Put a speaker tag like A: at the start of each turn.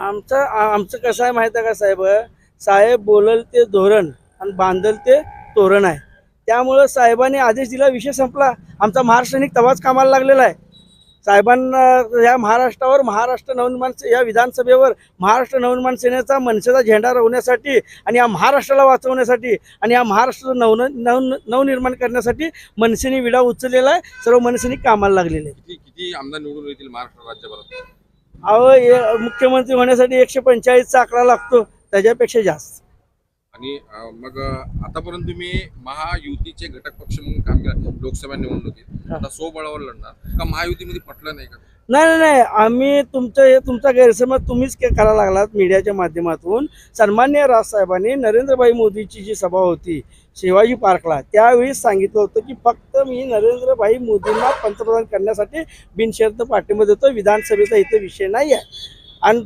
A: आमचं कसं आहे माहिती आहे का साहेब, साहेब बोलल ते धोरण आणि बांधल ते तोरण आहे. त्यामुळं साहेबांनी आदेश दिला, विषय संपला. आमचा महाराष्ट्र तवाच कामाला लागलेला आहे. साहेबांना या महाराष्ट्रावर, महाराष्ट्र नवनिर्माण या विधानसभेवर महाराष्ट्र नवनिर्माण सेनेचा मनसेचा झेंडा रोवण्यासाठी आणि या महाराष्ट्राला वाचवण्यासाठी आणि या महाराष्ट्राचं नवनिर्माण करण्यासाठी मनसेने विडा उचललेला आहे. सर्व मनसेने कामाला लागलेले आहे.
B: किती किती आमदार निवडून येतील महाराष्ट्र राज्यभरात?
A: मुख्यमंत्री होण्यासाठी 145चा आकडा लागतो, त्याच्यापेक्षा जास्त.
B: आणि मग आतापर्यंत तुम्ही महायुतीचे घटक पक्ष म्हणून काम केलं लोकसभा निवडणुकीत, आता स्वबळावर लढणार का? महायुतीमध्ये पटलं नाही का?
A: नाही, आम्ही तुमचा गैरसमज तुम्हीच करायला लागलात मीडियाच्या माध्यमातून. सन्मान्य राजसाहेबांनी नरेंद्रभाई मोदीची जी सभा होती शिवाजी पार्कला, त्यावेळी सांगितलं होतं की फक्त मी नरेंद्रभाई मोदींना पंतप्रधान करण्यासाठी बिनशर्त पाठिंबा देतो, विधानसभेचा इथं विषय नाही आहे. आणि